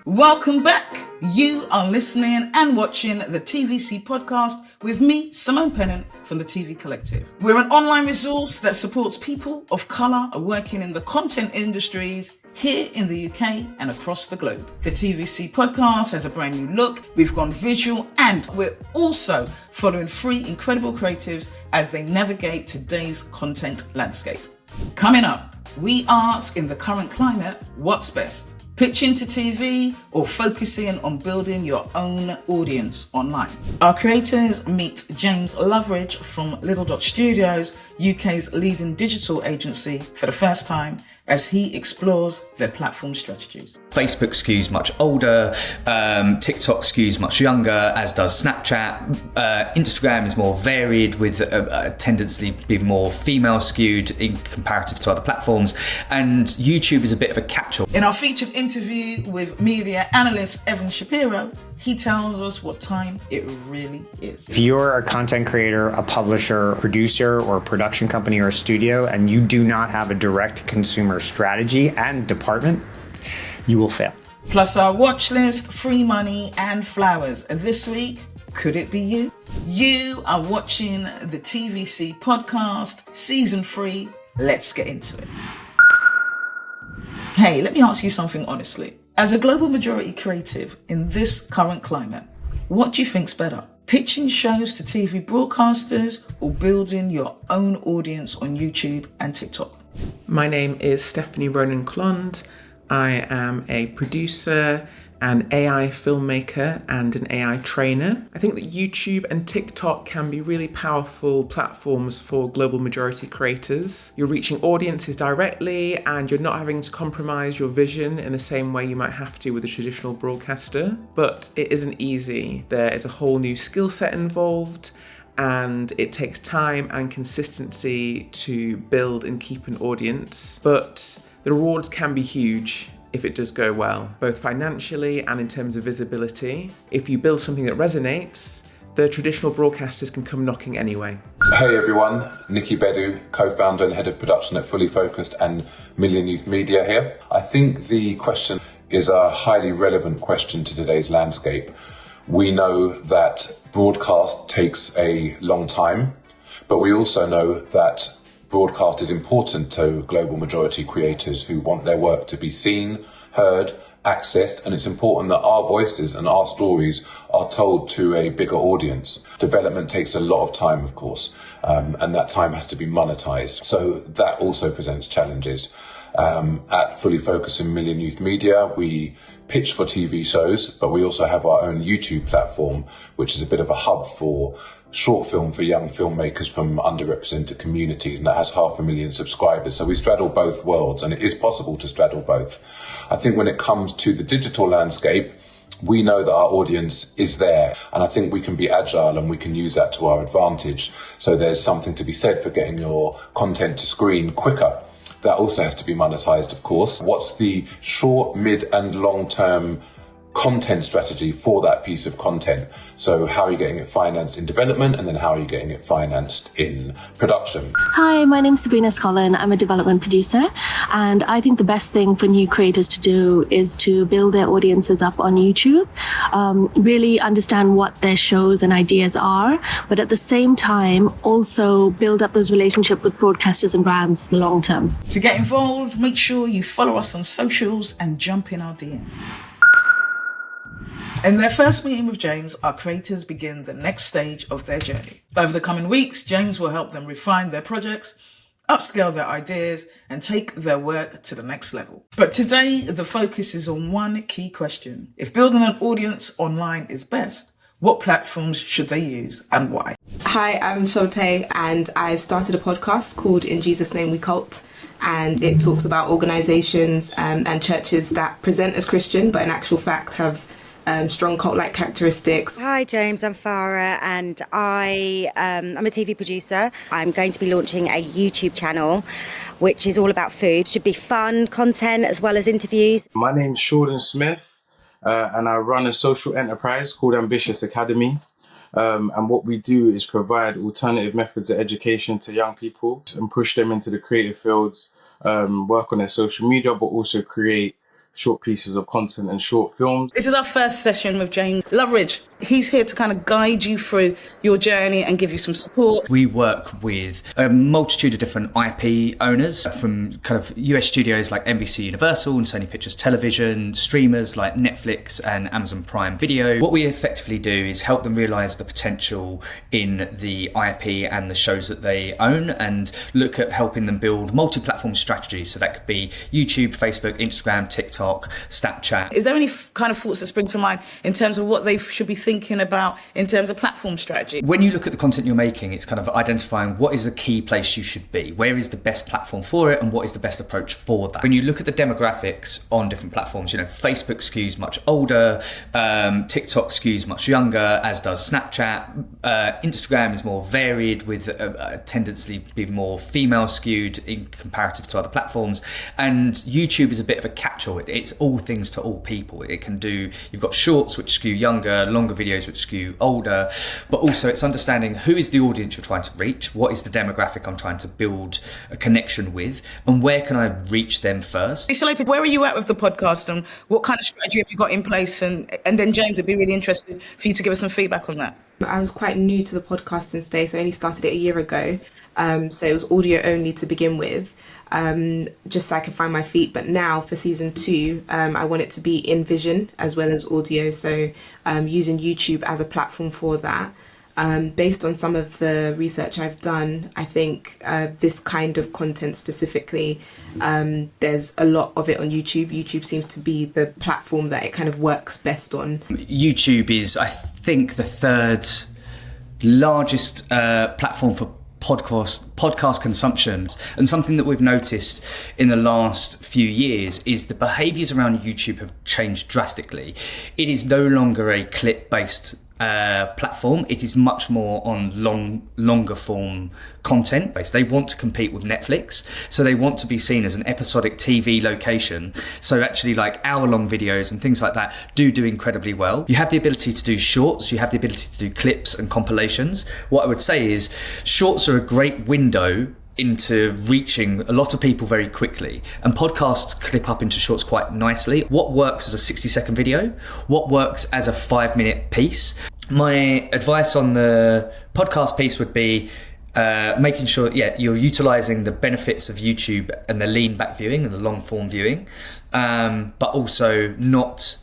Welcome back. You are listening and watching the TVC podcast with me, Simone Pennant from the TV Collective. We're an online resource that supports people of colour working in the content industries here in the UK and across the globe. The TVC podcast has a brand new look. We've gone visual and we're also following 3 incredible creatives as they navigate today's content landscape. Coming up, we ask, in the current climate, what's best? Pitching to TV or focusing on building your own audience online? Our creators meet James Loveridge from Little Dot Studios, UK's leading digital agency, for the first time as he explores their platform strategies. Facebook skews much older, TikTok skews much younger, as does Snapchat. Instagram is more varied with a tendency to be more female skewed in comparative to other platforms. And YouTube is a bit of a catch-all. In our featured interview with media analyst Evan Shapiro, he tells us what time it really is. If you're a content creator, a publisher, producer, or a production company or a studio, and you do not have a direct consumer strategy and department, you will fail. Plus our watch list, free money, and flowers. This week, could it be you? You are watching the TVC podcast, season 3. Let's get into it. Hey, let me ask you something honestly. As a global majority creative in this current climate, what do you think's better? Pitching shows to TV broadcasters or building your own audience on YouTube and TikTok? My name is Stephanie Ronan Klon. I am a producer, an AI filmmaker, and an AI trainer. I think that YouTube and TikTok can be really powerful platforms for global majority creators. You're reaching audiences directly and you're not having to compromise your vision in the same way you might have to with a traditional broadcaster. But it isn't easy. There is a whole new skill set involved, and it takes time and consistency to build and keep an audience. But the rewards can be huge if it does go well, both financially and in terms of visibility. If you build something that resonates, the traditional broadcasters can come knocking anyway. Hey everyone, Nikki Bedu, co-founder and head of production at Fully Focused and Million Youth Media here. I think the question is a highly relevant question to today's landscape. We know that broadcast takes a long time, but we also know that broadcast is important to global majority creators who want their work to be seen, heard, accessed, and it's important that our voices and our stories are told to a bigger audience. Development takes a lot of time, of course, and that time has to be monetized. So that also presents challenges. At Fully Focused and Million Youth Media, we pitch for TV shows, but we also have our own YouTube platform, which is a bit of a hub for short film for young filmmakers from underrepresented communities, and that has 500,000 subscribers. So we straddle both worlds, and it is possible to straddle both. I think when it comes to the digital landscape, we know that our audience is there, and I think we can be agile and we can use that to our advantage. So there's something to be said for getting your content to screen quicker. That also has to be monetized, of course. What's the short, mid and long term content strategy for that piece of content? So how are you getting it financed in development, and then how are you getting it financed in production? Hi, my name's Sabrina Scollan. I'm a development producer, and I think the best thing for new creators to do is to build their audiences up on YouTube, really understand what their shows and ideas are, but at the same time also build up those relationships with broadcasters and brands for the long term. To get involved, make sure you follow us on socials and jump in our DM. In their first meeting with James, our creators begin the next stage of their journey. Over the coming weeks, James will help them refine their projects, upscale their ideas, and take their work to the next level. But today, the focus is on one key question. If building an audience online is best, what platforms should they use and why? Hi, I'm Solape, and I've started a podcast called In Jesus' Name We Cult. And it talks about organisations and churches that present as Christian, but in actual fact have strong cult-like characteristics. Hi James, I'm Farah, and I'm a TV producer. I'm going to be launching a YouTube channel which is all about food. It should be fun content as well as interviews. My name's Shaldon Smith, and I run a social enterprise called Ambitious Academy. And what we do is provide alternative methods of education to young people and push them into the creative fields, work on their social media, but also create short pieces of content and short films. This is our first session with James Loveridge. He's here to kind of guide you through your journey and give you some support. We work with a multitude of different IP owners from kind of US studios like NBC Universal and Sony Pictures Television, streamers like Netflix and Amazon Prime Video. What we effectively do is help them realise the potential in the IP and the shows that they own, and look at helping them build multi-platform strategies. So that could be YouTube, Facebook, Instagram, TikTok, Snapchat. Is there any kind of thoughts that spring to mind in terms of what they should be thinking about in terms of platform strategy? When you look at the content you're making, it's kind of identifying what is the key place you should be, where is the best platform for it, and what is the best approach for that. When you look at the demographics on different platforms, Facebook skews much older, TikTok skews much younger, as does Snapchat. Instagram is more varied with a tendency to be more female skewed in comparative to other platforms, and YouTube is a bit of a catch-all. It's all things to all people. It can do, you've got shorts which skew younger, longer videos which skew older, but also it's understanding who is the audience you're trying to reach, what is the demographic I'm trying to build a connection with, and where can I reach them first. Solape, where are you at with the podcast, and what kind of strategy have you got in place? And then James, it'd be really interested for you to give us some feedback on that. I was quite new to the podcasting space. I only started it a year ago. So it was audio only to begin with, just so I could find my feet. But now for season 2, I want it to be in vision as well as audio. So using YouTube as a platform for that. Based on some of the research I've done, I think this kind of content specifically, there's a lot of it on YouTube. YouTube seems to be the platform that it kind of works best on. YouTube is, I think, the third largest platform for podcast consumption, and something that we've noticed in the last few years is the behaviours around YouTube have changed drastically. It is no longer a clip-based platform. It is much more on longer form content. They want to compete with Netflix, so they want to be seen as an episodic TV location. So actually, like hour-long videos and things like that do incredibly well. You have the ability to do shorts, you have the ability to do clips and compilations. What I would say is shorts are a great window into reaching a lot of people very quickly, and podcasts clip up into shorts quite nicely. What works as a 60-second video? What works as a 5-minute piece? My advice on the podcast piece would be making sure you're utilising the benefits of YouTube and the lean back viewing and the long form viewing, but also not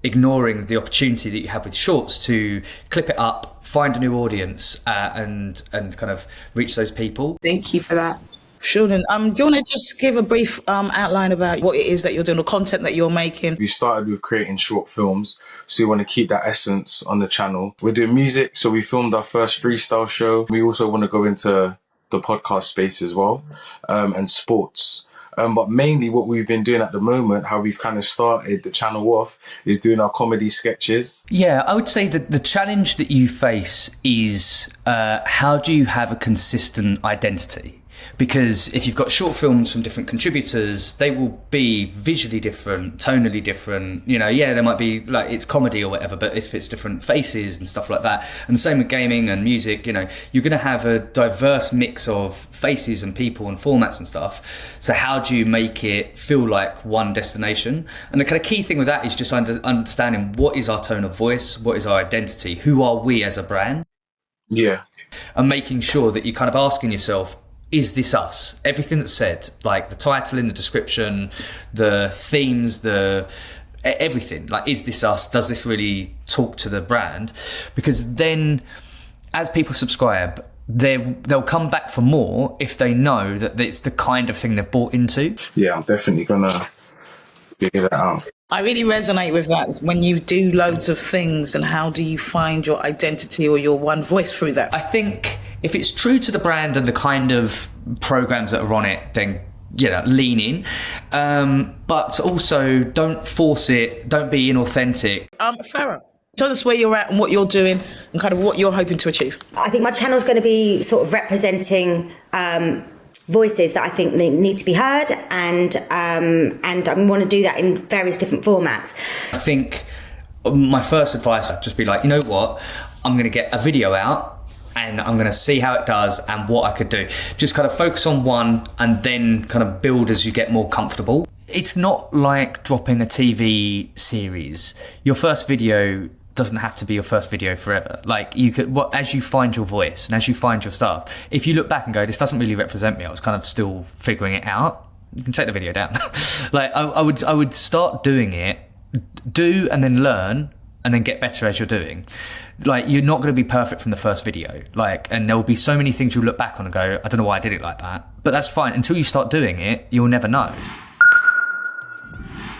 ignoring the opportunity that you have with shorts to clip it up, find a new audience, and kind of reach those people. Thank you for that. Shaldon, do you want to just give a brief outline about what it is that you're doing, or content that you're making? We started with creating short films, so we want to keep that essence on the channel. We're doing music, so we filmed our first freestyle show. We also want to go into the podcast space as well, and sports. But mainly what we've been doing at the moment, how we've kind of started the channel off, is doing our comedy sketches. Yeah, I would say that the challenge that you face is how do you have a consistent identity? Because if you've got short films from different contributors, they will be visually different, tonally different. There might be like it's comedy or whatever, but if it's different faces and stuff like that. And the same with gaming and music, you're going to have a diverse mix of faces and people and formats and stuff. So how do you make it feel like one destination? And the kind of key thing with that is just understanding what is our tone of voice, what is our identity, who are we as a brand? Yeah. And making sure that you're kind of asking yourself, is this us? Everything that's said, like the title in the description, the themes, everything, like, is this us? Does this really talk to the brand? Because then as people subscribe, they'll come back for more if they know that it's the kind of thing they've bought into. Yeah, I'm definitely gonna figure that out. I really resonate with that. When you do loads of things, and how do you find your identity or your one voice through that? I think if it's true to the brand and the kind of programs that are on it, then lean in, but also don't force it, don't be inauthentic. Farah, tell us where you're at and what you're doing and kind of what you're hoping to achieve. I think my channel's going to be sort of representing voices that I think they need to be heard, and I want to do that in various different formats. I think my first advice would just be like, you know what, I'm going to get a video out and I'm going to see how it does and what I could do. Just kind of focus on one and then kind of build as you get more comfortable. it's not like dropping a TV series. Your first video doesn't have to be your first video forever. Like, you could, as you find your voice and as you find your stuff, if you look back and go, this doesn't really represent me, I was kind of still figuring it out, you can take the video down. Like, I would start doing it, do and then learn, and then get better as you're doing. Like, you're not going to be perfect from the first video. Like, and there will be so many things you'll look back on and go, I don't know why I did it like that. But that's fine. Until you start doing it, you'll never know.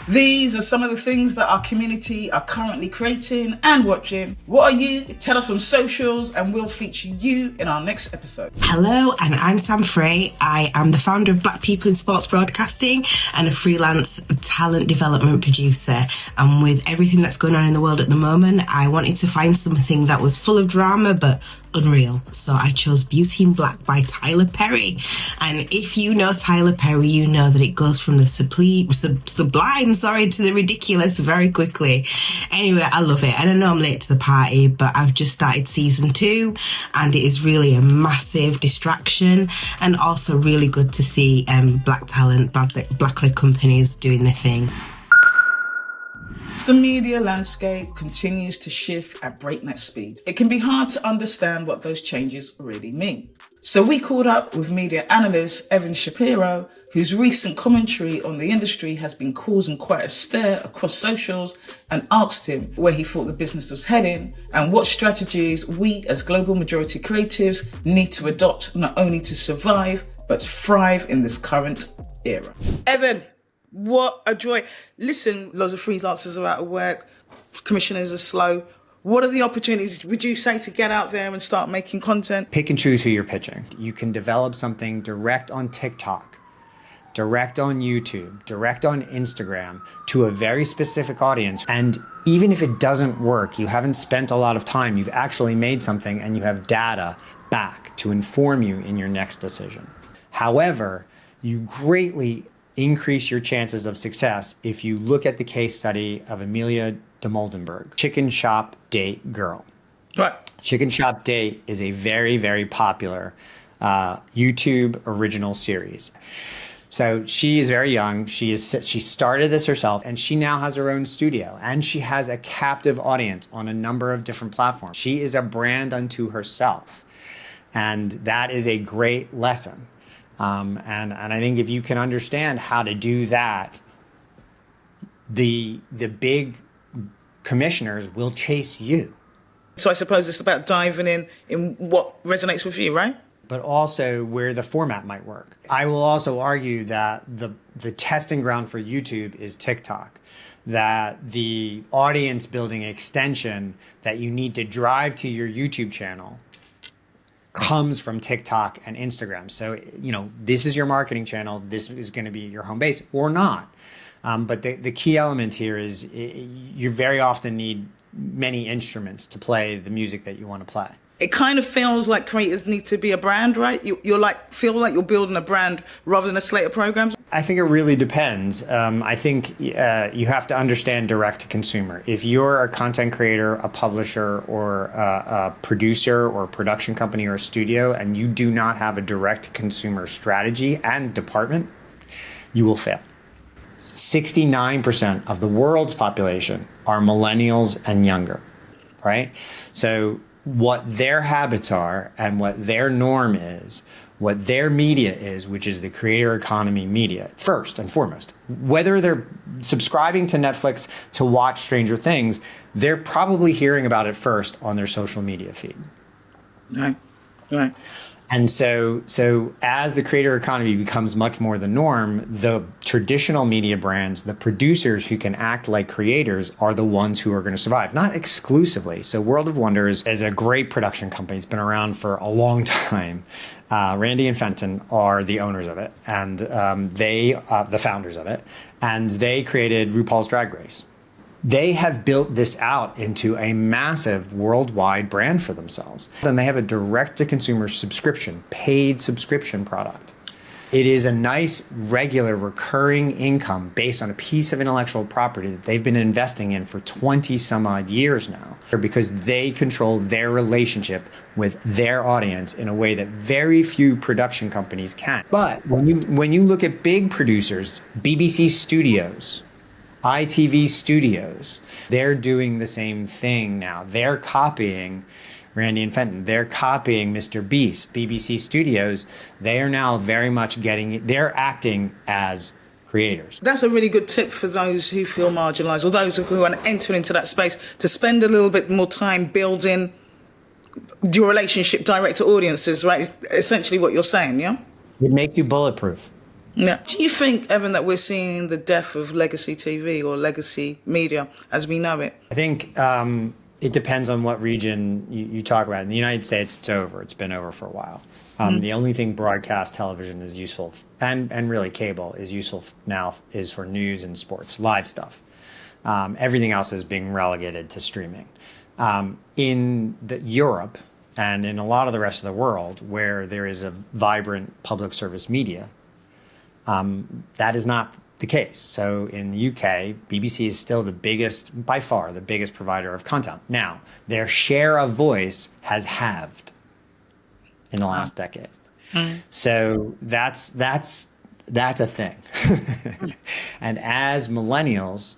These are some of the things that our community are currently creating and watching. What are you? Tell us on socials and we'll feature you in our next episode. Hello, and I'm Sam Frey. I am the founder of Black People in Sports Broadcasting and a freelance talent development producer. And with everything that's going on in the world at the moment, I wanted to find something that was full of drama but unreal. So I chose Beauty in Black by Tyler Perry. And if you know Tyler Perry, you know that it goes from the sublime to the ridiculous very quickly. Anyway, I love it. And I know I'm late to the party, but I've just started season 2 and it is really a massive distraction and also really good to see black talent, black-led companies doing their thing. The media landscape continues to shift at breakneck speed. It can be hard to understand what those changes really mean. So we caught up with media analyst Evan Shapiro, whose recent commentary on the industry has been causing quite a stir across socials, and asked him where he thought the business was heading and what strategies we as global majority creatives need to adopt not only to survive, but thrive in this current era. Evan, what a joy. Listen, loads of freelancers are out of work, commissioners are slow. What are the opportunities, would you say, to get out there and start making content? Pick and choose who you're pitching. You can develop something direct on TikTok, direct on YouTube, direct on Instagram to a very specific audience. And even if it doesn't work, you haven't spent a lot of time, you've actually made something and you have data back to inform you in your next decision. However, you greatly increase your chances of success if you look at the case study of Amelia de Moldenberg, Chicken Shop Date Girl. Right. Chicken Shop Date is a very, very popular YouTube original series. So she is very young. She started this herself, and she now has her own studio, and she has a captive audience on a number of different platforms. She is a brand unto herself, and that is a great lesson. And I think if you can understand how to do that, the big commissioners will chase you. So I suppose it's about diving in what resonates with you, right? But also where the format might work. I will also argue that the testing ground for YouTube is TikTok, that the audience building extension that you need to drive to your YouTube channel comes from TikTok and Instagram. So, this is your marketing channel. This is going to be your home base or not. But the key element here is you very often need many instruments to play the music that you want to play. It kind of feels like creators need to be a brand, right? Feel like you're building a brand rather than a slate of programs. I think it really depends. I think you have to understand direct to consumer. If you're a content creator, a publisher, or a producer or a production company or a studio, and you do not have a direct consumer strategy and department, you will fail. 69% of the world's population are millennials and younger, right? So what their habits are and what their norm is, what their media is, which is the creator economy media, first and foremost. Whether they're subscribing to Netflix to watch Stranger Things, they're probably hearing about it first on their social media feed. Right. And so as the creator economy becomes much more the norm, the traditional media brands, the producers who can act like creators are the ones who are going to survive, not exclusively. So World of Wonders is a great production company. It's been around for a long time. Randy and Fenton are the owners of it, and the founders of it, and they created RuPaul's Drag Race. They have built this out into a massive worldwide brand for themselves. And they have a direct-to-consumer subscription, paid subscription product. It is a nice, regular, recurring income based on a piece of intellectual property that they've been investing in for 20 some odd years now, because they control their relationship with their audience in a way that very few production companies can. But when you look at big producers, BBC Studios, ITV Studios, they're doing the same thing now. They're copying Randy and Fenton. They're copying Mr. Beast. BBC Studios, they are now very much they're acting as creators. That's a really good tip for those who feel marginalised, or those who are entering into that space, to spend a little bit more time building your relationship direct to audiences, right? Is essentially what you're saying, yeah? It makes you bulletproof. Yeah. Do you think, Evan, that we're seeing the death of legacy TV or legacy media as we know it? I think it depends on what region you talk about. In the United States, it's over. It's been over for a while. The only thing broadcast television is useful, and really cable is useful now, is for news and sports, live stuff. Everything else is being relegated to streaming. In Europe and in a lot of the rest of the world, where there is a vibrant public service media, that is not the case. So in the UK, BBC is still by far the biggest provider of content. Now, their share of voice has halved in the last decade. So that's a thing. And as millennials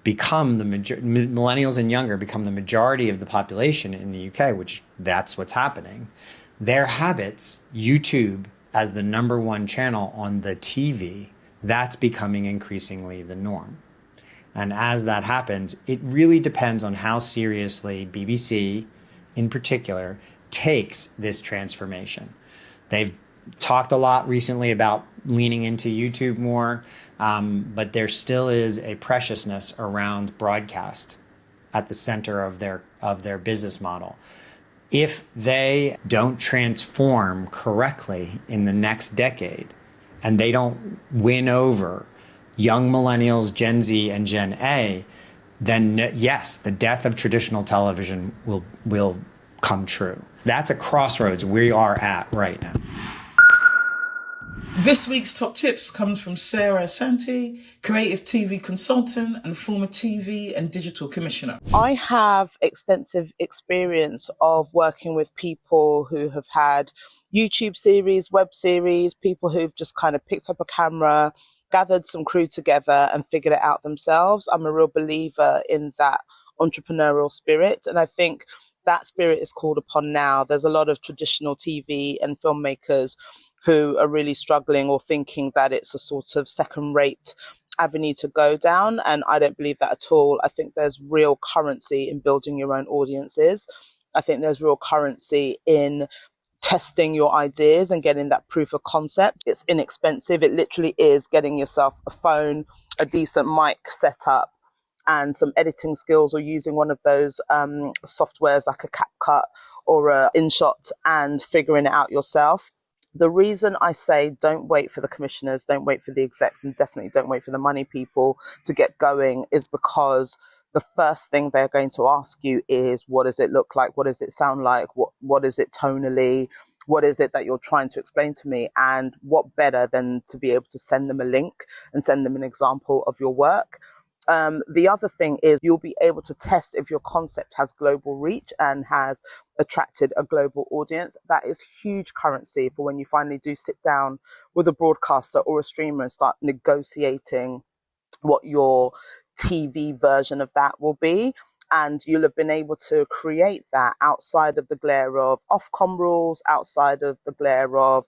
millennials and younger become the majority of the population in the UK, which that's what's happening, their habits, YouTube as the number one channel on the TV, that's becoming increasingly the norm. And as that happens, it really depends on how seriously BBC, in particular, takes this transformation. They've talked a lot recently about leaning into YouTube more, but there still is a preciousness around broadcast at the center of their business model. If they don't transform correctly in the next decade, and they don't win over young millennials, Gen Z, and Gen A, then yes, the death of traditional television will come true. That's a crossroads we are at right now. This week's top tips comes from Sarah Asante, creative TV consultant and former TV and digital commissioner. I have extensive experience of working with people who have had YouTube series, web series, people who've just kind of picked up a camera, gathered some crew together and figured it out themselves. I'm a real believer in that entrepreneurial spirit, and I think that spirit is called upon now. There's a lot of traditional TV and filmmakers who are really struggling or thinking that it's a sort of second-rate avenue to go down, and I don't believe that at all. I think there's real currency in building your own audiences. I think there's real currency in testing your ideas and getting that proof of concept. It's inexpensive. It literally is getting yourself a phone, a decent mic set up, and some editing skills, or using one of those softwares like a CapCut or a InShot, and figuring it out yourself. The reason I say don't wait for the commissioners, don't wait for the execs, and definitely don't wait for the money people to get going is because the first thing they're going to ask you is, what does it look like? What does it sound like? What is it tonally? What is it that you're trying to explain to me? And what better than to be able to send them a link and send them an example of your work? The other thing is you'll be able to test if your concept has global reach and has attracted a global audience. That is huge currency for when you finally do sit down with a broadcaster or a streamer and start negotiating what your TV version of that will be. And you'll have been able to create that outside of the glare of Ofcom rules, outside of the glare of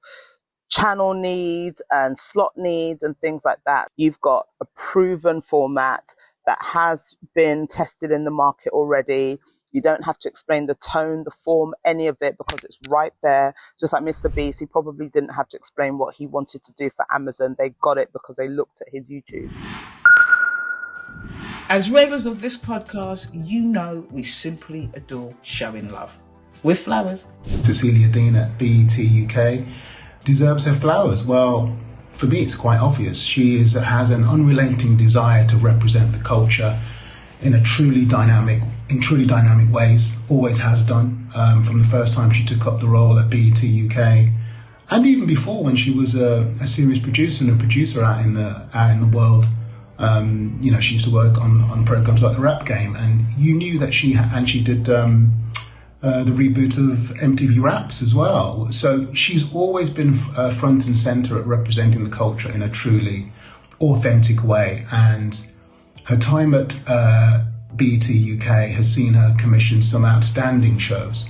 channel needs and slot needs and things like that. You've got a proven format that has been tested in the market already. You don't have to explain the tone, the form, any of it, because it's right there. Just like Mr. Beast, he probably didn't have to explain what he wanted to do for Amazon. They got it because they looked at his YouTube. As regulars of this podcast, you know we simply adore showing love. With flowers. Cecilia Dean at BET UK deserves her flowers. Well, for me, it's quite obvious. She has an unrelenting desire to represent the culture in truly dynamic ways. Always has done. From the first time she took up the role at BET UK, And even before, when she was a series producer and a producer out in the world, she used to work on programs like The Rap Game, and you knew that she did the reboot of MTV Raps as well. So she's always been front and center at representing the culture in a truly authentic way. And her time at BET UK has seen her commission some outstanding shows,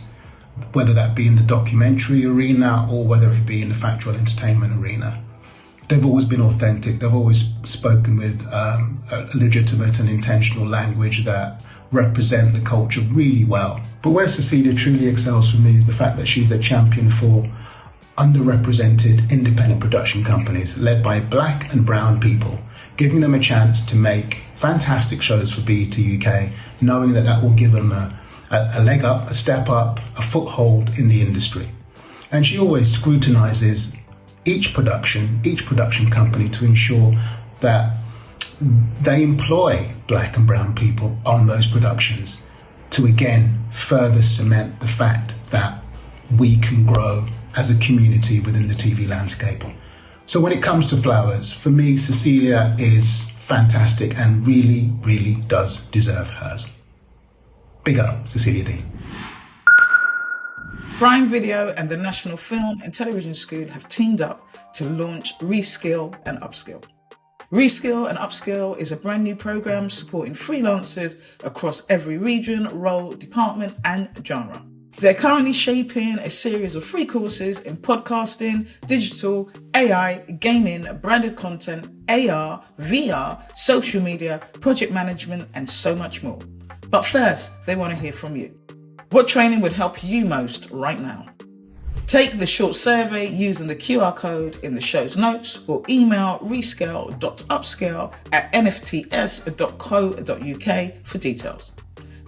whether that be in the documentary arena or whether it be in the factual entertainment arena. They've always been authentic. They've always spoken with a legitimate and intentional language that represent the culture really well. But where Cecilia truly excels for me is the fact that she's a champion for underrepresented independent production companies led by black and brown people, giving them a chance to make fantastic shows for BET UK, knowing that will give them a leg up, a step up, a foothold in the industry. And she always scrutinizes each production company to ensure that they employ black and brown people on those productions to again further cement the fact that we can grow as a community within the TV landscape. So when it comes to flowers, for me, Cecilia is fantastic and really, really does deserve hers. Big up, Cecilia Dean. Prime Video and the National Film and Television School have teamed up to launch Reskill and Upskill. Reskill and Upskill is a brand new program supporting freelancers across every region, role, department and genre. They're currently shaping a series of free courses in podcasting, digital, AI, gaming, branded content, AR, VR, social media, project management and so much more. But first, they want to hear from you. What training would help you most right now? Take the short survey using the QR code in the show's notes or email reskill.upskill@nfts.co.uk for details.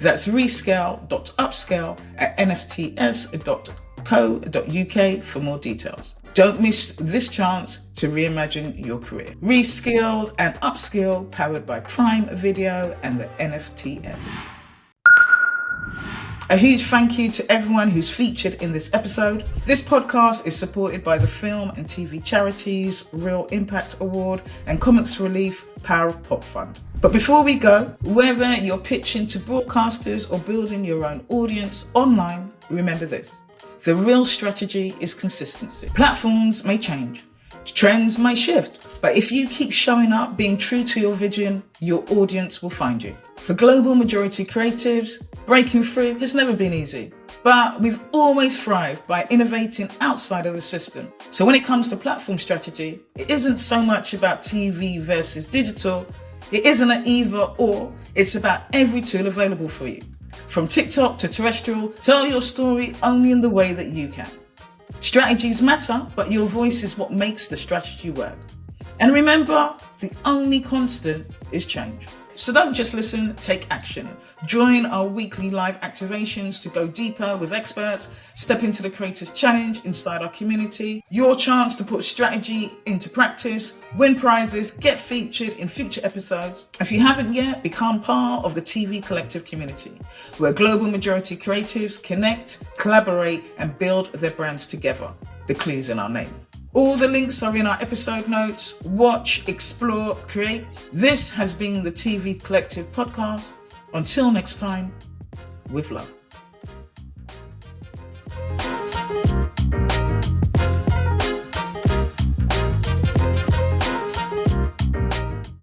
That's reskill.upskill@nfts.co.uk for more details. Don't miss this chance to reimagine your career. Reskill and Upskill, powered by Prime Video and the NFTS. A huge thank you to everyone who's featured in this episode. This podcast is supported by the film and TV charities Real Impact Award and Comics Relief Power of Pop Fund. But before we go, whether you're pitching to broadcasters or building your own audience online, remember this. The real strategy is consistency. Platforms may change, trends may shift, but if you keep showing up, being true to your vision, your audience will find you. For global majority creatives, breaking through has never been easy, but we've always thrived by innovating outside of the system. So when it comes to platform strategy, it isn't so much about TV versus digital. It isn't an either or, it's about every tool available for you. From TikTok to terrestrial, tell your story only in the way that you can. Strategies matter, but your voice is what makes the strategy work. And remember, the only constant is change. So don't just listen, take action. Join our weekly live activations to go deeper with experts, step into the Creators Challenge inside our community, your chance to put strategy into practice, win prizes, get featured in future episodes. If you haven't yet, become part of the TV Collective community, where global majority creatives connect, collaborate, and build their brands together. The clue's in our name. All the links are in our episode notes. Watch, explore, create. This has been the TV Collective podcast. Until next time, with love.